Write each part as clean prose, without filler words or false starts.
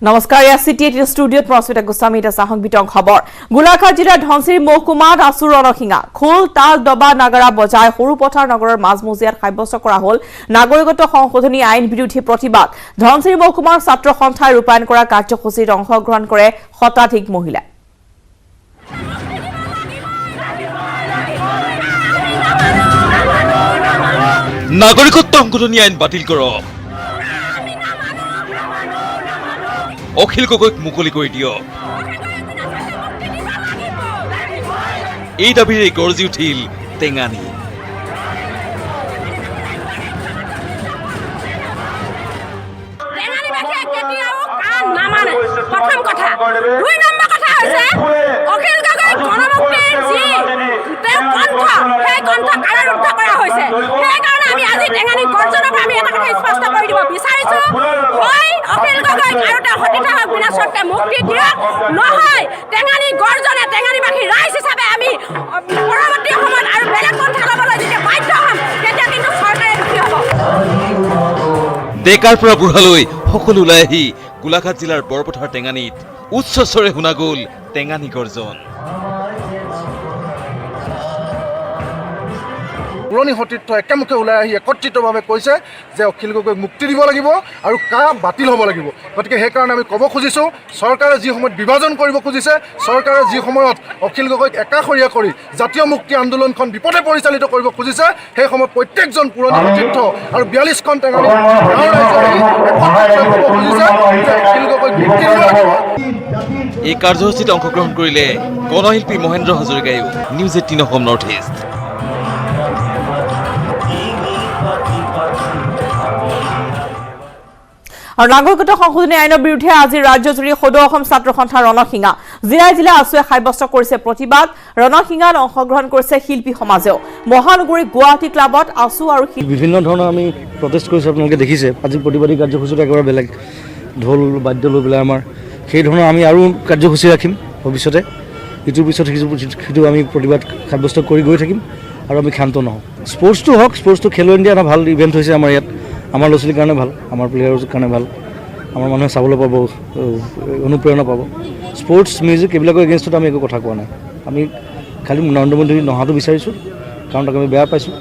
নমস্কাৰ সিটি ষ্টুডিঅ'ত প্ৰস্তুত গোস্বামী সংবিতং খবৰ গোলাঘাট জিলাৰ ধনচিৰি মহকুমাত আছু ৰণসিঙা খোল তাল দবা নাগাৰা বজাই সৰুপথাৰ নগৰৰ মাজমজিয়াত সাব্যস্ত কৰা হ'ল নাগৰিকত্ব সংশোধনী আইন বিৰোধী প্ৰতিবাদ ধনচিৰি মহকুমাৰ ছাত্ৰ সন্থাই ৰূপায়ণ কৰা কাৰ্যসূচীত অংশগ্ৰহণ কৰে শতাধিক মহিলা নাগৰিকত্ব সংশোধনী আইন বাতিল কৰক অখিল গগৈক মুকলি কৰি দিয়ক এই দাবীৰে গৰ্জি উঠিল টেঙানী প্ৰথম কথা 2 নম্বৰ কথা হৈছে অখিল গগৈ গণমুক্তিৰ যি তেওঁ কণ্ঠ সেই কণ্ঠ কাৰাৰুদ্ধ কৰা হৈছে সেইকাৰণে আমি আজি টেঙানী গৰ্জনৰ পৰা আমি এটা কথা স্পষ্ট কৰি দিব বিচাৰিছো হয় অখিল গগৈ আৰু তেওঁ সতীৰ্থক বিনা চৰ্তে মুক্তি দিয়ক নহয় টেঙানী গৰ্জনে টেঙানীবাসী ৰাইজ হিচাপে আমি পৰৱৰ্তী সময়ত আৰু বেলেগ পন্থা ল'বলৈ যেতিয়া বাধ্য হ'ম তেতিয়া কিন্তু চৰকাৰে দুখী হ'ব ডেকাৰ পৰা বুঢ়ালৈ সকলো ওলাই আহি গোলাঘাট জিলাৰ বৰপথাৰ টেঙানীত উচ্চ স্বৰে শুনা গ'ল টেঙানী গৰ্জন পুৰণি সতীৰ্থ একেমুখে ওলাই আহি একত্ৰিতভাৱে কৈছে যে অখিল গগৈক মুক্তি দিব লাগিব আৰু বাতিল হ'ব লাগিব গতিকে সেইকাৰণে আমি ক'ব খুজিছোঁ চৰকাৰে যি সময়ত বিভাজন কৰিব খুজিছে চৰকাৰে যি সময়ত অখিল গগৈক একাষৰীয়া কৰি জাতীয় মুক্তি আন্দোলনখন বিপথে পৰিচালিত কৰিব খুজিছে সেই সময়ত প্ৰত্যেকজন পুৰণি সতীৰ্থ আৰু 42খন টেঙানী গাঁৱৰ ৰাইজে ক'ব খুজিছে যে অখিল গগৈক মুক্তি দিব লাগিব এই কাৰ্যসূচীত অংশগ্ৰহণ কৰিলে গণশিল্পী মহেন্দ্ৰ হাজৰিকায়ো নিউজ 18 অসম নৰ্থ ইষ্ট আৰু নাগৰিকত্ব সংশোধনী আইনৰ বিৰুদ্ধে আজি ৰাজ্যজুৰি সদৌ অসম ছাত্ৰ সন্থা ৰণসিঙা জিলাই জিলাই আছুৱে সাব্যস্ত কৰিছে প্ৰতিবাদ ৰণসিঙাত অংশগ্ৰহণ কৰিছে শিল্পী সমাজেও মহানগৰী গুৱাহাটী ক্লাবত আছু আৰু বিভিন্ন ধৰণৰ আমি প্ৰটেষ্ট কৰিছোঁ আপোনালোকে দেখিছে আজি প্ৰতিবাদী কাৰ্যসূচীটো একেবাৰে বেলেগ ঢোল বাদ্য লৈ পেলাই আমাৰ সেই ধৰণৰ আমি আৰু কাৰ্যসূচী ৰাখিম ভৱিষ্যতে ইটোৰ পিছত সিটো আমি প্ৰতিবাদ সাব্যস্ত কৰি গৈ থাকিম আৰু আমি ক্ষান্ত নহওঁ স্পৰ্টছটো হওক স্পৰ্টছটো খেলো ইণ্ডিয়া এটা ভাল ইভেণ্ট হৈছে আমাৰ ইয়াত আমাৰ ল'ৰা ছোৱালীৰ কাৰণে ভাল আমাৰ প্লেয়াৰৰ কাৰণে ভাল আমাৰ মানুহে চাবলৈ পাব অনুপ্ৰেৰণা পাব স্পৰ্টছ মিউজিক এইবিলাকৰ এগেইনষ্টত আমি একো কথা কোৱা নাই আমি খালি নৰেন্দ্ৰ মোদী নহাটো বিচাৰিছোঁ কাৰণ তাক আমি বেয়া পাইছোঁ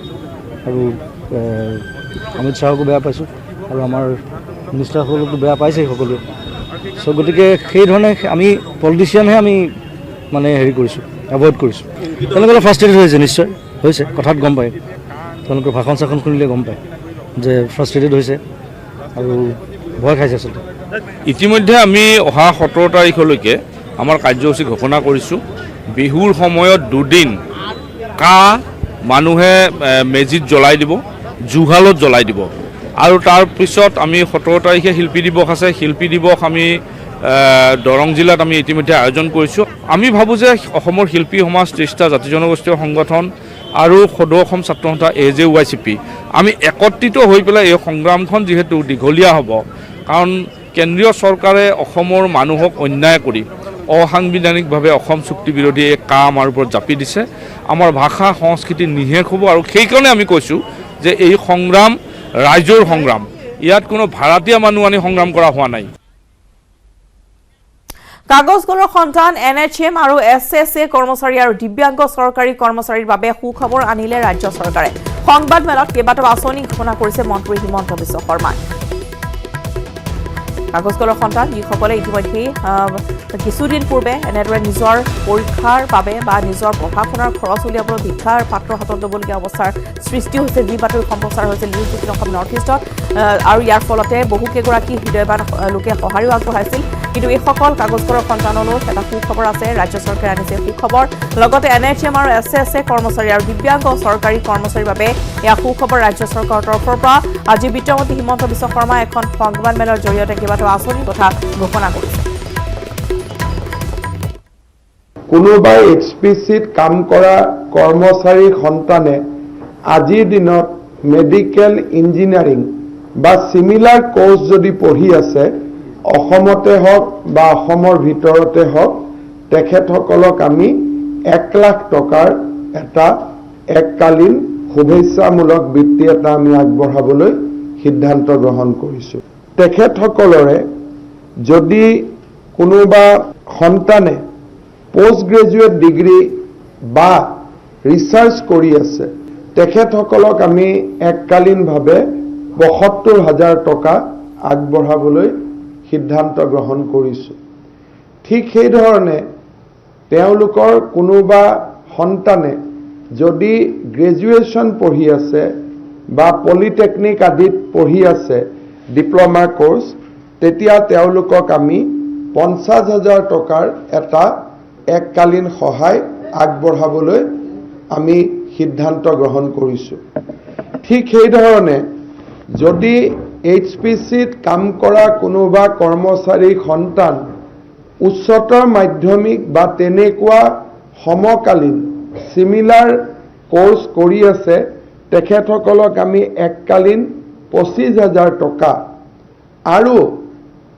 আৰু অমিত শ্বাহকো বেয়া পাইছোঁ আৰু আমাৰ মিনিষ্টাৰসকলকো বেয়া পাইছেই সকলোৱে চ' গতিকে সেইধৰণে আমি পলিটিচিয়ানহে আমি মানে হেৰি কৰিছোঁ এভইড কৰিছোঁ তেওঁলোকে অলপ ফ্ৰাষ্ট্ৰেটেড হৈছে নিশ্চয় হৈছে কথাত গম পায় তেওঁলোকৰ ভাষণ চাখন শুনিলে গম পায় যে ফ্ৰাষ্ট্ৰেটেড হৈছে আৰু ভয় খাইছে আচলতে ইতিমধ্যে আমি অহা 17 তাৰিখলৈকে আমাৰ কাৰ্যসূচী ঘোষণা কৰিছোঁ বিহুৰ সময়ত 2 দিন মানুহে মেজিত জ্বলাই দিব জুহালত জ্বলাই দিব আৰু তাৰ পিছত আমি 17 তাৰিখে শিল্পী দিৱস আছে শিল্পী দিৱস আমি দৰং জিলাত আমি ইতিমধ্যে আয়োজন কৰিছোঁ আমি ভাবোঁ যে অসমৰ শিল্পী সমাজ 30টা জাতি জনগোষ্ঠীয় সংগঠন আৰু সদৌ অসম ছাত্ৰ সন্থা AJYCP আমি একত্ৰিত হৈ পেলাই এই সংগ্ৰামখন যিহেতু দীঘলীয়া হ'ব কাৰণ কেন্দ্ৰীয় চৰকাৰে অসমৰ মানুহক অন্যায় কৰি অসাংবিধানিকভাৱে অসম চুক্তি বিৰোধী এই আমাৰ ওপৰত জাপি দিছে আমাৰ ভাষা সংস্কৃতি নিশেষ হ'ব আৰু সেইকাৰণে আমি কৈছোঁ যে এই সংগ্ৰাম ৰাইজৰ সংগ্ৰাম ইয়াত কোনো ভাড়াতীয়া মানুহ আনি সংগ্ৰাম কৰা হোৱা নাই কাগজ কলৰ সন্তান NHM আৰু SSA কৰ্মচাৰী আৰু দিব্যাংগ চৰকাৰী কৰ্মচাৰীৰ বাবে সুখবৰ আনিলে ৰাজ্য চৰকাৰে সংবাদ মেলত কেইবাটাও আঁচনি ঘোষণা কৰিছে মন্ত্ৰী হিমন্ত বিশ্ব শৰ্মাই কাগজ কলৰ সন্তান যিসকলে ইতিমধ্যে কিছুদিন পূৰ্বে এনেদৰে নিজৰ পৰীক্ষাৰ বাবে বা নিজৰ পঢ়া শুনাৰ খৰচ উলিয়াবলৈ ভিক্ষাৰ পাত্ৰ হাতত ল'বলগীয়া অৱস্থাৰ সৃষ্টি হৈছে যি বাতৰি সম্প্ৰচাৰ হৈছে নিউজ 18 অসম নৰ্থ ইষ্টত আৰু ইয়াৰ ফলতে বহুকেইগৰাকী হৃদয়বান লোকে সঁহাৰিও আগবঢ়াইছিল কিন্তু এই সকল কাগজ কলৰ সন্তানলৈ এটা সুখবৰ আছে ৰাজ্য চৰকাৰে আনিছে সুখবৰ লগতে NHM আৰু SSA কৰ্মচাৰী আৰু দিব্যাংগ চৰকাৰী কৰ্মচাৰীৰ বাবে এয়া সুখবৰ ৰাজ্য চৰকাৰৰ তৰফৰ পৰা আজি বিত্তমন্ত্ৰী হিমন্ত বিশ্ব শৰ্মা এখন সংবাদ মেলৰ জৰিয়তে কেইবাটাও আঁচনি কথা ঘোষণা কৰিছে কোনোবাই HPCত কাম কৰা কৰ্মচাৰী সন্তানে আজিৰ দিনত মেডিকেল ইঞ্জিনিয়াৰিং বা সিমিলাৰ কোৰ্স যদি পঢ়ি আছে অসমতে হওক বা অসমৰ ভিতৰতে হওক তেখেতসকলক আমি 1 লাখ টকাৰ এটা এককালীন শুভেচ্ছামূলক বৃত্তি এটা আমি আগবঢ়াবলৈ সিদ্ধান্ত গ্ৰহণ কৰিছোঁ তেখেতসকলৰে যদি কোনোবা সন্তানে পোষ্ট গ্ৰেজুৱেট ডিগ্ৰী বা ৰিচাৰ্চ কৰি আছে তেখেতসকলক আমি এককালীনভাৱে ৭২,০০০ টকা আগবঢ়াবলৈ সিদ্ধান্ত গ্ৰহণ কৰিছোঁ। ঠিক সেইধৰণে তেওঁলোকৰ কোনোবা সন্তানে যদি গ্ৰেজুৱেশ্যন পঢ়ি আছে বা পলিটেকনিক আদিত পঢ়ি আছে ডিপ্ল'মা কোৰ্চ, তেতিয়া তেওঁলোকক আমি ৫০,০০০ টকাৰ এটা এককালীন সহায় আগবঢ়াবলৈ আমি সিদ্ধান্ত গ্ৰহণ কৰিছোঁ। ঠিক সেইধৰণে যদি HPCত কাম কৰা কোনোবা কৰ্মচাৰীৰ সন্তান উচ্চতৰ মাধ্যমিক বা তেনেকুৱা সমকালীন চিমিলাৰ কোৰ্চ কৰি আছে তেখেতসকলক আমি এককালীন ২৫,০০০ টকা আৰু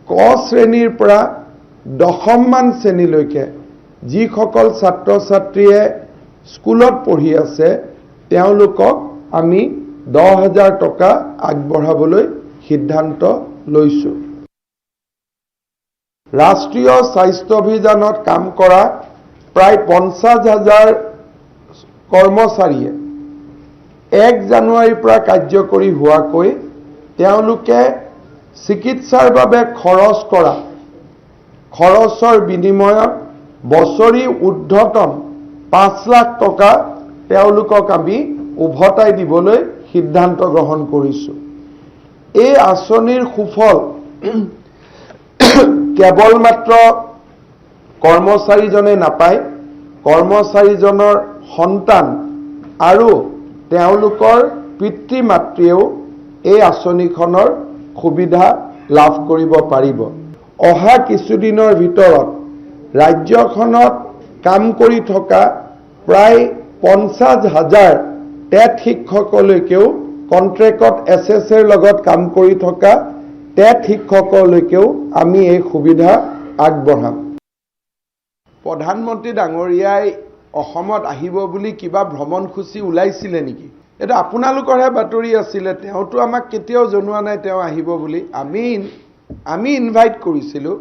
ক শ্ৰেণীৰ পৰা দশমমান শ্ৰেণীলৈকে যিসকল ছাত্ৰ ছাত্ৰীয়ে স্কুলত পঢ়ি আছে তেওঁলোকক আমি ১০,০০০ টকা আগবঢ়াবলৈ সিদ্ধান্ত লৈছোঁ। ৰাষ্ট্ৰীয় স্বাস্থ্য অভিযানত কাম কৰা প্ৰায় ৫০,০০০ কৰ্মচাৰীয়ে ১ জানুৱাৰীৰ পৰা কাৰ্যকৰী হোৱাকৈ তেওঁলোকে চিকিৎসাৰ বাবে খৰচ কৰা খৰচৰ বিনিময়ত বছৰি ঊৰ্ধ্বতম ৫ লাখ টকা তেওঁলোকক আমি উভতাই দিবলৈ সিদ্ধান্ত গ্ৰহণ কৰিছোঁ। এই আঁচনিৰ সুফল কেৱল মাত্ৰ কৰ্মচাৰীজনে নাপায়, কৰ্মচাৰীজনৰ সন্তান আৰু তেওঁলোকৰ পিতৃ মাতৃয়েও এই আঁচনিখনৰ সুবিধা লাভ কৰিব পাৰিব। অহা কিছুদিনৰ ভিতৰত ৰাজ্যখনত কাম কৰি থকা প্ৰায় ৫০,০০০ টেট শিক্ষকলৈকেও কণ্ট্ৰেক্টত SSৰ লগত কাম কৰি থকা টেট শিক্ষকলৈকেও আমি এই সুবিধা আগবঢ়াম। প্ৰধানমন্ত্ৰী ডাঙৰীয়াই অসমত আহিব বুলি কিবা ভ্ৰমণসূচী ওলাইছিলে নেকি? এটা আপোনালোকৰহে বাতৰি আছিলে, তেওঁতো আমাক কেতিয়াও জনোৱা নাই তেওঁ আহিব বুলি। আমি ইনভাইট কৰিছিলোঁ,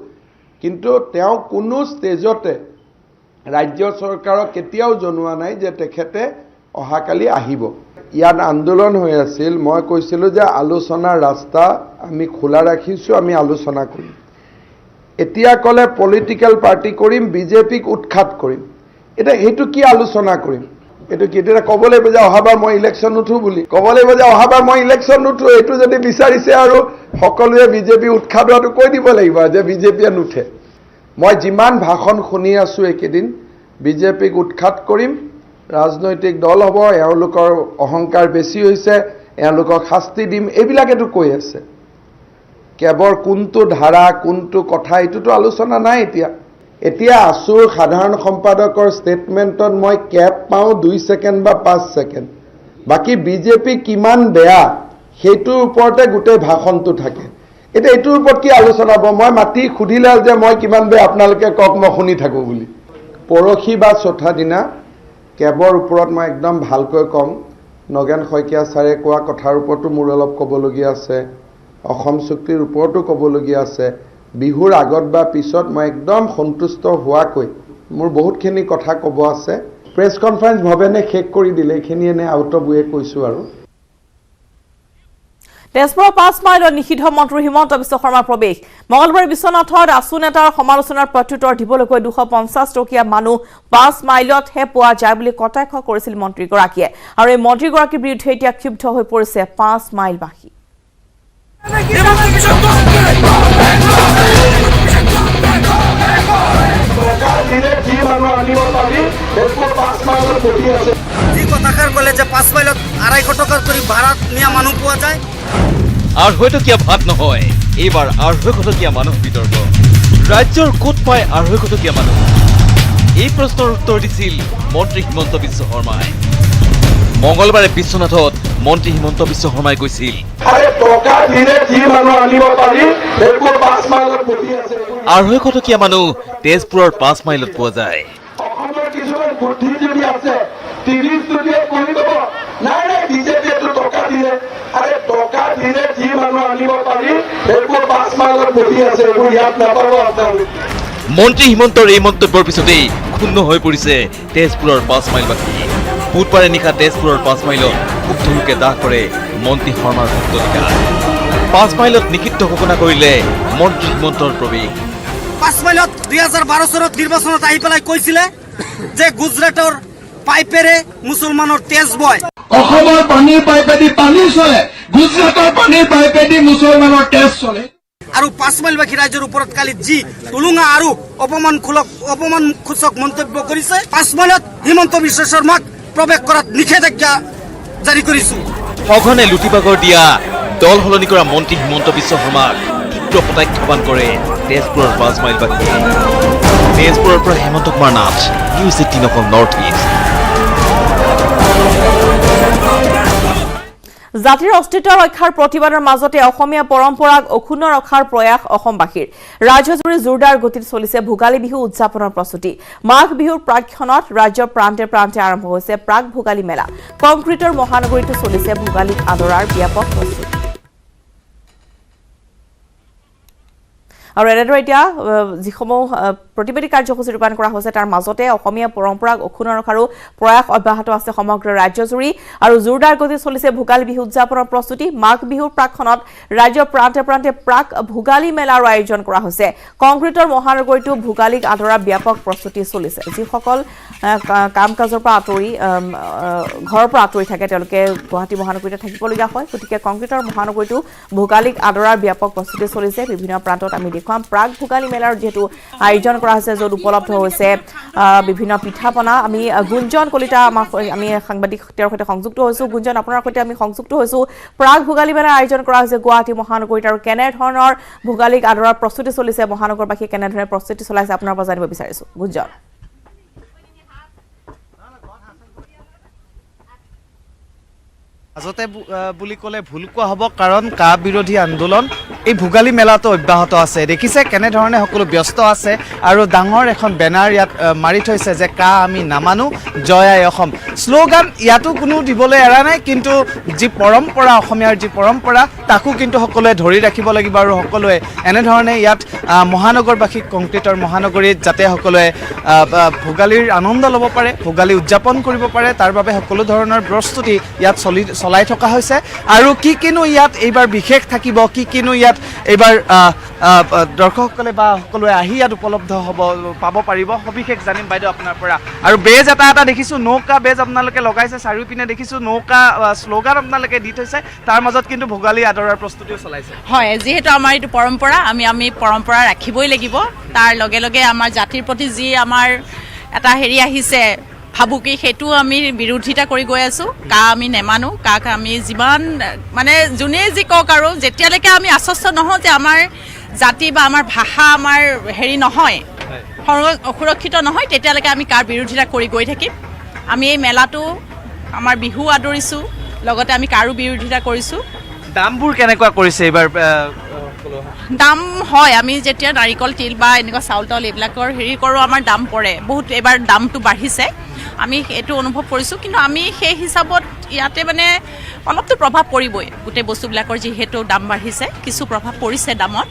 কিন্তু তেওঁ কোনো ষ্টেজতে ৰাজ্য চৰকাৰক কেতিয়াও জনোৱা নাই যে তেখেতে অহাকালি আহিব। ইয়াত আন্দোলন হৈ আছিল, মই কৈছিলোঁ যে আলোচনাৰ ৰাস্তা আমি খোলা ৰাখিছোঁ, আমি আলোচনা কৰিম। এতিয়া ক'লে পলিটিকেল পাৰ্টি কৰিম, বিজেপিক উৎখাত কৰিম। এতিয়া সেইটো কি আলোচনা কৰিম? এইটো কি এতিয়া ক'ব লাগিব যে অহাবাৰ মই ইলেকশ্যন নুঠো বুলি? ক'ব লাগিব যে অহাবাৰ মই ইলেকশ্যন নুঠো, এইটো যদি বিচাৰিছে আৰু সকলোৱে বিজেপি উৎখাত হোৱাটো কৈ দিব লাগিব যে বিজেপিয়ে নুঠে। মই যিমান ভাষণ শুনি আছোঁ এইকেইদিন, বিজেপিক উৎখাত কৰিম, ৰাজনৈতিক দল হ'ব, এওঁলোকৰ অহংকাৰ বেছি হৈছে, এওঁলোকক শাস্তি দিম, এইবিলাকেতো কৈ আছে। কেৱল কোনটো ধাৰা কোনটো কথা এইটোতো আলোচনা নাই। এতিয়া আছুৰ সাধাৰণ সম্পাদকৰ ষ্টেটমেণ্টত মই কেপ পাওঁ 2 ছেকেণ্ড বা 5 ছেকেণ্ড। বাকী বিজেপি কিমান বেয়া সেইটোৰ ওপৰতে গোটেই ভাষণটো থাকে। এতিয়া এইটোৰ ওপৰত কি আলোচনা হ'ব? মই মাতি সুধিলে যে মই কিমান বেয়া আপোনালোকে কওক, মই শুনি থাকোঁ বুলি। পৰহি বা চৌথা দিনা কেবৰ ওপৰত মই একদম ভালকৈ ক'ম। নগেন শইকীয়া ছাৰে কোৱা কথাৰ ওপৰতো মোৰ অলপ ক'বলগীয়া আছে, অসম চুক্তিৰ ওপৰতো ক'বলগীয়া আছে। বিহুৰ আগত বা পিছত মই একদম সন্তুষ্ট হোৱাকৈ মোৰ বহুতখিনি কথা ক'ব আছে। প্ৰেছ কনফাৰেন্স ভৱেনে শেষ কৰি দিলে, এইখিনি এনে আউট অফ ৱে কৈছোঁ। আৰু তেজপুৰৰ 5 মাইলত নিষিদ্ধ মন্ত্ৰী হিমন্ত বিশ্ব শৰ্মাৰ প্ৰৱেশ। মঙলবাৰে বিশ্বনাথত আছু নেতাৰ সমালোচনাৰ প্ৰত্যুত্তৰ দিবলৈ 250 টকীয়া মানুহ 5 মাইলতহে পোৱা যায় বুলি কটাক্ষ কৰিছিল মন্ত্ৰীগৰাকীয়ে। আৰু এই মন্ত্ৰীগৰাকীৰ বিৰুদ্ধে এতিয়া ক্ষুব্ধ হৈ পৰিছে 5 মাইলবাসী। যি কথাষাৰ ক'লে যে 5 মাইলত 250 টকা কৰি ভাড়াত নিয়া মানুহ পোৱা যায়। 250 টকীয়া ভাত নহয়, এইবাৰ 250 টকীয়া মানুহ বিতৰ্ক। ৰাজ্যৰ ক'ত পায় 250 টকীয়া মানুহ? এই প্ৰশ্নৰ উত্তৰ দিছিল মন্ত্ৰী হিমন্ত বিশ্ব শৰ্মাই। মঙলবাৰে বিশ্বনাথত মন্ত্ৰী হিমন্ত বিশ্ব শৰ্মাই কৈছিল, 250 টকীয়া মানুহ তেজপুৰৰ 5 মাইলত পোৱা যায়। টকা দিলে বাতিৰে যি মানুহ আনিব পাৰি সেইবোৰ 5 মাইলত বহি আছে, এইবোৰ ইয়াত নাপাব আপোনালোকে। মন্ত্ৰী হিমন্তৰ এই মন্তব্যৰ পিছতেই ক্ষুণ্ণ হৈ পৰিছে তেজপুৰৰ 5 মাইলবাসী। বুধবাৰে নিশা তেজপুৰৰ 5 মাইলত ক্ষুব্ধ লোকে দাহ কৰে মন্ত্ৰী শৰ্মাৰ ভক্তলিকা। 5 মাইলত নিষিদ্ধ ঘোষণা কৰিলে মন্ত্ৰী হিমন্তৰ প্ৰৱেশ। 5 মাইলত 2012 চনত নিৰ্বাচনত আহি পেলাই কৈছিলে যে গুজৰাটৰ পাইপেৰে মুছলমানৰ তেজ বয়। অসমৰ পানীৰ পাইপেদি পানী চলে, গুজৰাটৰ পানীৰ পাইপেদি মুছলমানৰ তেজ চলে। আৰু 5 মাইলবাসী ৰাইজৰ ওপৰত কালি যি টুলুঙা আৰু অপমানসূচক মন্তব্য কৰিছে, 5 মাইলত হিমন্ত বিশ্ব শৰ্মাক প্ৰৱেশ কৰাত নিষেধাজ্ঞা জাৰি কৰিছো। সঘনে লুটিবাগৰ দিয়া দল সলনি কৰা মন্ত্ৰী হিমন্ত বিশ্ব শৰ্মাক তীব্ৰ প্ৰত্যাখ্যান কৰে তেজপুৰৰ 5 মাইলবাসী। তেজপুৰৰ পৰা Hemanta Kumar Nath, news 18 north east. জাতিৰ অস্তিত্ব ৰক্ষাৰ প্ৰতিবাদৰ মাজতে অসমীয়া পৰম্পৰাক অক্ষুণ্ণ ৰখাৰ প্ৰয়াস অসমবাসীৰ। ৰাজ্যজুৰি জোৰদাৰ গতিত চলিছে ভোগালী বিহু উদযাপনৰ প্ৰস্তুতি। মাঘ বিহুৰ প্ৰাকক্ষণত ৰাজ্যৰ প্ৰান্তে প্ৰান্তে আৰম্ভ হৈছে প্ৰাক ভোগালী মেলা। কংক্ৰিটৰ মহানগৰীতো চলিছে ভোগালীক আদৰাৰ ব্যাপক প্ৰস্তুতি। আৰু এনেদৰে এতিয়া যিসমূহ প্ৰতিবাদী কাৰ্যসূচী ৰূপায়ণ কৰা হৈছে তাৰ মাজতে অসমীয়া পৰম্পৰাক অক্ষুণ্ণ ৰখাৰো প্ৰয়াস অব্যাহত আছে সমগ্ৰ ৰাজ্যজুৰি। আৰু জোৰদাৰ গতিত চলিছে ভোগালী বিহু উদযাপনৰ প্ৰস্তুতি। মাঘ বিহুৰ প্ৰাকক্ষণত ৰাজ্যৰ প্ৰান্তে প্ৰান্তে প্ৰাক ভোগালী মেলাৰ আয়োজন কৰা হৈছে। কংক্ৰিটৰ মহানগৰীতো ভোগালীক আদৰাৰ ব্যাপক প্ৰস্তুতি চলিছে। যিসকল কাম কাজৰ পৰা আঁতৰি ঘৰৰ পৰা আঁতৰি থাকে তেওঁলোকে গুৱাহাটী মহানগৰীতে থাকিবলগীয়া হয়। গতিকে কংক্ৰিটৰ মহানগৰীতো ভোগালীক আদৰাৰ ব্যাপক প্ৰস্তুতি চলিছে। বিভিন্ন প্ৰান্তত আমি দেখুৱাম প্ৰাক ভোগালী মেলাৰ যিহেতু আয়োজন কৰা হৈছে, য'ত উপলব্ধ হৈছে বিভিন্ন পিঠা পনা। আমি গুঞ্জন কলিতা আমি সাংবাদিক তেওঁৰ সৈতে সংযুক্ত হৈছোঁ। গুঞ্জন, আপোনাৰ সৈতে আমি সংযুক্ত হৈছোঁ। প্ৰাক ভোগালী মেলাৰ আয়োজন কৰা হৈছে গুৱাহাটী মহানগৰীত, আৰু কেনেধৰণৰ ভোগালীক আদৰাৰ প্ৰস্তুতি চলিছে, মহানগৰবাসীয়ে কেনেধৰণে প্ৰস্তুতি চলাইছে আপোনাৰ পৰা জানিব বিচাৰিছোঁ। গুঞ্জন। মাজতে বুলি ক'লে ভুল কোৱা হ'ব, কাৰণ কা বিৰোধী আন্দোলন এই ভোগালী মেলাটো অব্যাহত আছে। দেখিছে কেনেধৰণে সকলো ব্যস্ত আছে, আৰু ডাঙৰ এখন বেনাৰ ইয়াত মাৰি থৈছে যে কা আমি নামানো, জয় আই অসম। শ্লোগান ইয়াতো কোনো দিবলৈ এৰা নাই, কিন্তু যি পৰম্পৰা, অসমীয়াৰ যি পৰম্পৰা তাকো কিন্তু সকলোৱে ধৰি ৰাখিব লাগিব। আৰু সকলোৱে এনেধৰণে ইয়াত মহানগৰবাসীক কংক্ৰিটৰ মহানগৰীত যাতে সকলোৱে ভোগালীৰ আনন্দ ল'ব পাৰে, ভোগালী উদযাপন কৰিব পাৰে, তাৰ বাবে সকলো ধৰণৰ প্ৰস্তুতি ইয়াত চলাই থকা হৈছে। আৰু কিনো ইয়াত এইবাৰ বিশেষ থাকিব, কিনো ইয়াত এইবাৰ দৰ্শকসকলে বা সকলোৱে আহি ইয়াত উপলব্ধ পাব পাৰিব, সবিশেষ জানিম বাইদেউ আপোনাৰ পৰা। আৰু বেজ এটা দেখিছোঁ, নৌকা বেজ আপোনালোকে লগাইছে, চাৰিওপিনে দেখিছোঁ নৌকা শ্লোগান আপোনালোকে দি থৈছে, তাৰ মাজত কিন্তু ভোগালী আদৰাৰ প্ৰস্তুতিও চলাইছে। হয়, যিহেতু আমাৰ এইটো পৰম্পৰা, আমি পৰম্পৰা ৰাখিবই লাগিব। তাৰ লগে লগে আমাৰ জাতিৰ প্ৰতি যি আমাৰ এটা হেৰি আহিছে ভাবুকি, সেইটো আমি বিৰোধিতা কৰি গৈ আছোঁ। কা আমি নেমানো, কাক আমি যিমান মানে যোনে যি কওক, আৰু যেতিয়ালৈকে আমি আশ্বস্ত নহওঁ যে আমাৰ জাতি বা আমাৰ ভাষা আমাৰ হেৰি নহয়, সুৰক্ষিত নহয়, তেতিয়ালৈকে আমি কাৰ বিৰোধিতা কৰি গৈ থাকিম। আমি এই মেলাটো আমাৰ বিহু আদৰিছোঁ, লগতে আমি কাৰো বিৰোধিতা কৰিছোঁ। দামবোৰ কেনেকুৱা কৰিছে এইবাৰ? দাম হয়, আমি যেতিয়া নাৰিকল, তিল বা এনেকুৱা চাউল তাউল এইবিলাকৰ হেৰি কৰোঁ, আমাৰ দাম পৰে বহুত। এইবাৰ দামটো বাঢ়িছে, আমি এইটো অনুভৱ কৰিছোঁ। কিন্তু আমি সেই হিচাপত ইয়াতে মানে অলপতো প্ৰভাৱ পৰিবই, গোটেই বস্তুবিলাকৰ যিহেতু দাম বাঢ়িছে, কিছু প্ৰভাৱ পৰিছে দামত,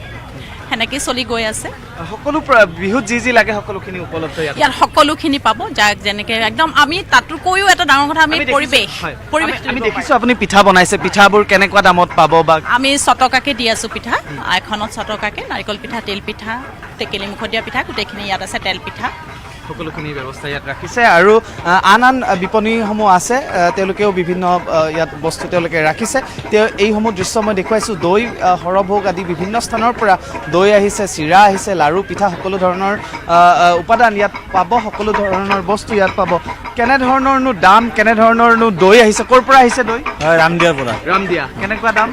সেনেকেই চলি গৈ আছে। সকলো বিহুত যি লাগে সকলোখিনি উপলব্ধ ইয়াত সকলোখিনি পাব, যাক যেনেকৈ একদম আমি তাতোকৈও এটা ডাঙৰ কথা আমি পৰিৱেশ আমি দেখিছোঁ আপুনি পিঠা বনাইছে, পিঠাবোৰ কেনেকুৱা দামত পাব? বা আমি 100 টকাকৈ দি আছোঁ পিঠা, এখনত 100 টকাকৈ। নাৰিকল পিঠা, তিল পিঠা, টেকেলি মুখত দিয়া পিঠা, গোটেইখিনি ইয়াত আছে। তেল পিঠা, সকলোখিনি ব্যৱস্থা ইয়াত ৰাখিছে। আৰু আন বিপণীসমূহ আছে, তেওঁলোকেও বিভিন্ন ইয়াত বস্তু তেওঁলোকে ৰাখিছে। এইসমূহ দৃশ্য মই দেখুৱাইছোঁ। দৈ, সৰভোগ আদি বিভিন্ন স্থানৰ পৰা দৈ আহিছে, চিৰা আহিছে, লাড়ু, পিঠা, সকলো ধৰণৰ উপাদান ইয়াত পাব, সকলো ধৰণৰ বস্তু ইয়াত পাব। কেনেধৰণৰনো দাম, কেনেধৰণৰনো দৈ আহিছে? ক'ৰ পৰা আহিছে দৈ? ৰামদিয়াৰ পৰা। ৰামদিয়া। কেনেকুৱা দাম?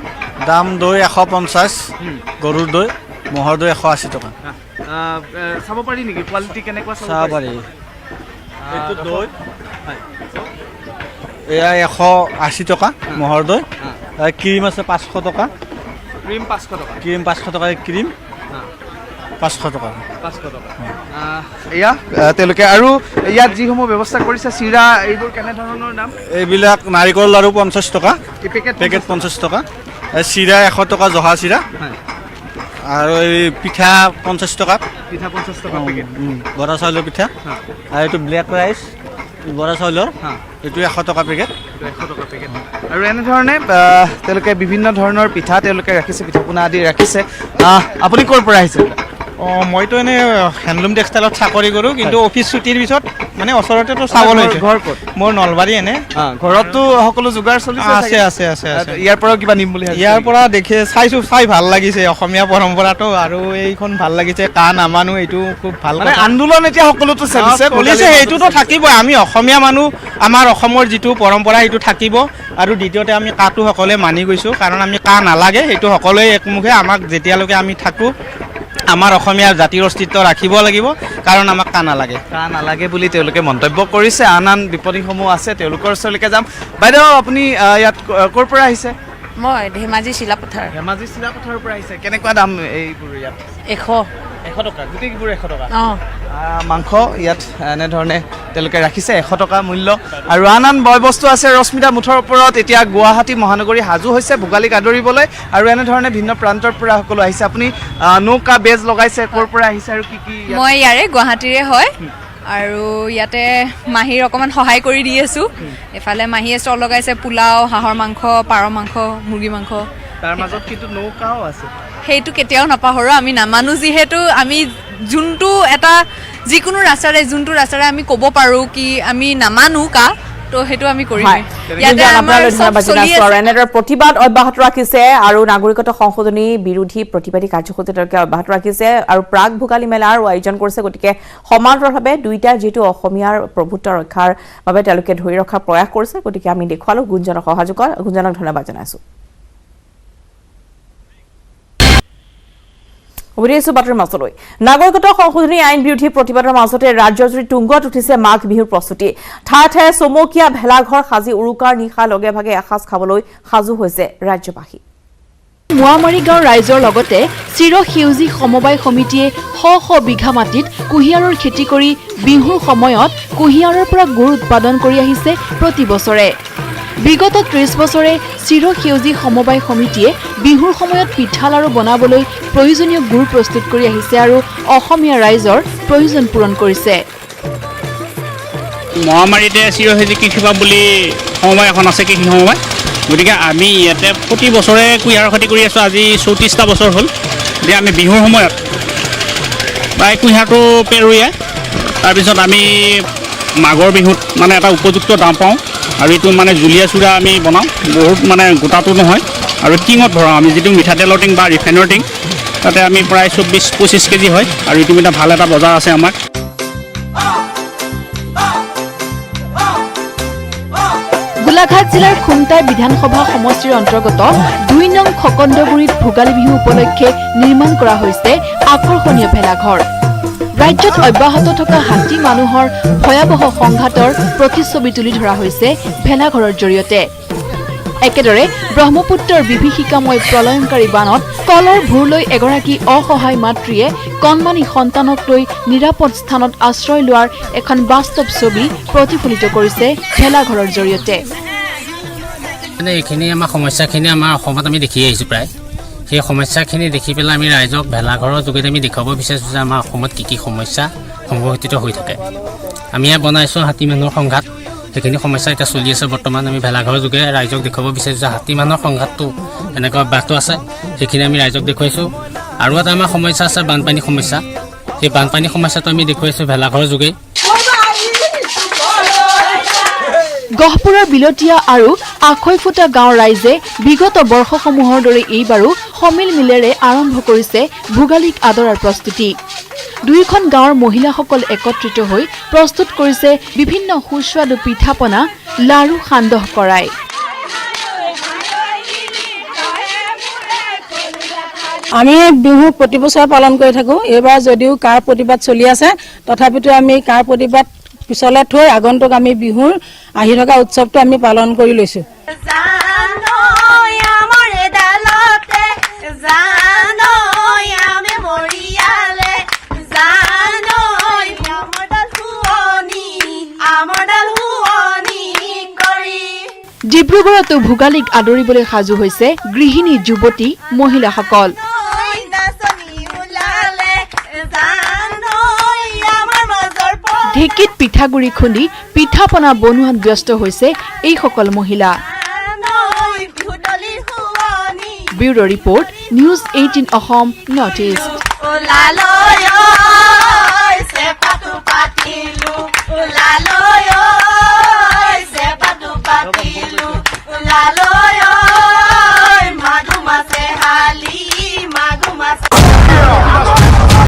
দাম দৈ 150, গৰুৰ দৈ, ম'হৰ দৈ 180 টকা। চাব পাৰি নেকি কোৱালিটি কেনেকুৱা? চাব পাৰি। এইটো দৈ এয়া 180 টকা ম'হৰ দৈ। ক্ৰীম আছে 500 টকা। ক্ৰীম 500 টকা। ক্ৰীম 500 টকা, ক্ৰীম 500 টকা। 500 টকা। এয়া তেওঁলোকে। আৰু ইয়াত যিসমূহ ব্যৱস্থা কৰিছে, চিৰা, এইবোৰ কেনেধৰণৰ দাম? এইবিলাক নাৰিকল লাড়ু 50 টকা, পেকেট পেকেট 50 টকা। চিৰা 100 টকা জহা চিৰা আৰু এই পিঠা 50 টকা পিঠা 50 টকা পেকেট বৰা চাউলৰ পিঠা আৰু এইটো ব্লেক ৰাইচ বৰা চাউলৰ এইটো 100 টকা পেকেট 100 টকা পেকেট আৰু এনেধৰণে তেওঁলোকে বিভিন্ন ধৰণৰ পিঠা তেওঁলোকে ৰাখিছে পিঠাপনা আদি ৰাখিছে আপুনি ক'ৰ পৰা আহিছে মইতো এনে হেণ্ডলুম টেক্সটাইলত চাকৰি কৰোঁ কিন্তু অফিচ ছুটিৰ পিছত মানে ওচৰতেতো চাবলৈ ঘৰ ক'ত মোৰ নলবাৰী এনে ঘৰততো সকলো যোগাৰ চলিছে আছে ইয়াৰ পৰাও কিবা নিম বুলি ইয়াৰ পৰা দেখি চাই ভাল লাগিছে অসমীয়া পৰম্পৰাটো আৰু এইখন ভাল লাগিছে কা নামানো এইটো খুব ভাল মানে আন্দোলন এতিয়া সকলোতো চলিছে সেইটোতো থাকিবই আমি অসমীয়া মানুহ আমাৰ অসমৰ যিটো পৰম্পৰা সেইটো থাকিব আৰু দ্বিতীয়তে আমি কাটো সকলোৱে মানি গৈছোঁ কাৰণ আমি কা নালাগে সেইটো সকলোৱে একমুখে আমাক যেতিয়ালৈকে আমি থাকোঁ আমাৰ অসমীয়া জাতিৰ অস্তিত্ব ৰাখিব লাগিব কাৰণ আমাক কা নালাগে বুলি তেওঁলোকে মন্তব্য কৰিছে আন বিপণীসমূহ আছে তেওঁলোকৰ ওচৰলৈকে যাম বাইদেউ আপুনি ইয়াত ক'ৰ পৰা আহিছে মই ধেমাজি চিলাপথাৰ পৰা আহিছে কেনেকুৱা দাম এইবোৰ ইয়াত 100 টকা গোটেইবোৰ 100 টকা মাংস ইয়াত এনেধৰণে তেওঁলোকে ৰাখিছে 100 টকা মূল্য আৰু আন বয় বস্তু আছে ৰশ্মিতা মুঠৰ ওপৰত এতিয়া গুৱাহাটী মহানগৰী সাজু হৈছে ভোগালীক আদৰিবলৈ আৰু এনেধৰণে ভিন্ন প্ৰান্তৰ পৰা সকলো আহিছে আপুনি নৌকা বেজ লগাইছে ক'ৰ পৰা আহিছে আৰু কি মই ইয়াৰে গুৱাহাটীৰে হয় আৰু ইয়াতে মাহীৰ অকণমান সহায় কৰি দি আছোঁ এফালে মাহীয়ে ষ্টল লগাইছে পোলাও হাঁহৰ মাংস পাৰ মাংস মুৰ্গী মাংস তাৰ মাজত কিন্তু নৌকাও আছে সেইটো কেতিয়াও নাপাহৰোঁ আমি নামানো যিহেতু আমি যোনটো এটা যিকোনো ৰাস্তাৰে আমি ক'ব পাৰোঁ কি আমি নামানো কা তো সেইটো আমি কৰিম এনেদৰে প্ৰতিবাদ অব্যাহত ৰাখিছে আৰু নাগৰিকত্ব সংশোধনী বিৰোধী প্ৰতিবাদী কাৰ্যসূচী তেওঁলোকে অব্যাহত ৰাখিছে আৰু প্ৰাক ভোগালী মেলাৰ আয়োজন কৰিছে গতিকে সমান্তৰালভাৱে দুইটা যিটো অসমীয়াৰ প্ৰভুত্ব ৰক্ষাৰ বাবে তেওঁলোকে ধৰি ৰখাৰ প্ৰয়াস কৰিছে গতিকে আমি দেখুৱালোঁ গুঞ্জনক সহযোগত গুঞ্জনক ধন্যবাদ জনাইছোঁ বাতৰিৰ মাজলৈ নাগৰিকত্ব সংশোধনী আইন বিৰোধী প্ৰতিবাদৰ মাজতে ৰাজ্যজুৰি তুংগত উঠিছে মাঘ বিহুৰ প্ৰস্তুতি ঠায়ে ঠায়ে চমকীয়া ভেলাঘৰ সাজি উৰুকাৰ নিশা লগে ভাগে এসাঁজ খাবলৈ সাজু হৈছে ৰাজ্যবাসী মোৱামাৰী গাঁৱৰ ৰাইজৰ লগতে চিৰ সেউজী সমবায় সমিতিয়ে শ বিঘা মাটিত কুঁহিয়াৰৰ খেতি কৰি বিহুৰ সময়ত কুঁহিয়াৰৰ পৰা গুড় উৎপাদন কৰি আহিছে প্ৰতি বছৰে বিগত 30 বছৰে চিৰ সেউজী সমবায় সমিতিয়ে বিহুৰ সময়ত পিঠা লাৰু বনাবলৈ প্ৰয়োজনীয় গুড় প্ৰস্তুত কৰি আহিছে আৰু অসমীয়া ৰাইজৰ প্ৰয়োজন পূৰণ কৰিছে মহামাৰীতে চিৰ সেউজী কৃষি পাম বুলি সমবায় এখন আছে কৃষি সমবায় গতিকে আমি ইয়াতে প্ৰতি বছৰে কুঁহিয়াৰৰ খেতি কৰি আছোঁ আজি 34টা বছৰ হ'ল যে আমি বিহুৰ সময়ত প্ৰায় কুঁহিয়াৰটো পেৰুৱাই তাৰপিছত আমি মাঘৰ বিহুত মানে এটা উপযুক্ত দাম পাওঁ আৰু এইটো মানে জুলীয়া চুৰা আমি বনাওঁ বহুত মানে গোটাটো নহয় আৰু টিঙত ভৰাওঁ আমি যিটো মিঠাতেলৰ টিং বা ৰিফাইনৰ টিং তাতে আমি প্ৰায় 24-25 কেজি হয় আৰু এইটো এটা ভাল এটা বজাৰ আছে আমাৰ গোলাঘাট জিলাৰ খুমটাই বিধানসভা সমষ্টিৰ অন্তৰ্গত 2 নং খকন্দগুৰিত ভোগালী বিহু উপলক্ষে নিৰ্মাণ কৰা হৈছে আকৰ্ষণীয় ভেলাঘৰ ৰাজ্যত অব্যাহত থকা হাতী মানুহৰ ভয়াৱহ সংঘাতৰ প্ৰতিচ্ছবি তুলি ধৰা হৈছে ভেলাঘৰৰ জৰিয়তে একেদৰে ব্ৰহ্মপুত্ৰৰ বিভীষিকাময় প্ৰলয়ংকাৰী বানত কলৰ ভূৰলৈ এগৰাকী অসহায় মাতৃয়ে কণমানি সন্তানক লৈ নিৰাপদ স্থানত আশ্ৰয় লোৱাৰ এখন বাস্তৱ ছবি প্ৰতিফলিত কৰিছে ভেলাঘৰৰ জৰিয়তে এইখিনি আমাৰ সমস্যাখিনি আমাৰ অসমত আমি দেখি আহিছোঁ প্ৰায় সেই সমস্যাখিনি দেখি পেলাই আমি ৰাইজক ভেলাঘৰৰ যোগেদি আমি দেখুৱাব বিচাৰিছোঁ যে আমাৰ অসমত কি সমস্যা সংঘটিত হৈ থাকে আমি ইয়াত বনাইছোঁ হাতী মানুহৰ সংঘাত সেইখিনি সমস্যা এতিয়া চলি আছে বৰ্তমান আমি ভেলাঘৰৰ যোগে ৰাইজক দেখুৱাব বিচাৰিছোঁ যে হাতী মানুহৰ সংঘাতটো এনেকুৱা অব্যাহত আছে সেইখিনি আমি ৰাইজক দেখুৱাইছোঁ আৰু এটা আমাৰ সমস্যা আছে বানপানী সমস্যা সেই বানপানী সমস্যাটো আমি দেখুৱাইছোঁ ভেলাঘৰৰ যোগে গহপুৰৰ বিলতীয়া আৰু আখৈফুটা গাঁৱৰ ৰাইজে বিগত বৰ্ষসমূহৰ দৰে এইবাৰো সমিল মিলেৰে আৰম্ভ কৰিছে ভোগালীক আদৰাৰ প্ৰস্তুতি দুইখন গাঁৱৰ মহিলাসকল একত্ৰিত হৈ প্ৰস্তুত কৰিছে বিভিন্ন সুস্বাদু পিঠাপনা লাৰু সান্দহ কৰাই আমি বিহু প্ৰতি বছৰ পালন কৰি থাকোঁ এইবাৰ যদিও কাৰ প্ৰতিবাদ চলি আছে তথাপিতো আমি কাৰ প্ৰতিবাদ পিছলৈ থৈ আগন্তুক আমি বিহুৰ আহি থকা উৎসৱটো আমি পালন কৰি লৈছোঁ ডিব্ৰুগড়তো ভোগালীক আদৰিবলৈ সাজু হৈছে গৃহিণী যুৱতী মহিলাসকল ঢেঁকীত পিঠাগুৰি খুন্দি পিঠা পনা বনোৱাত ব্যস্ত হৈছে এইসকল মহিলা bureau report news 18 Assam north east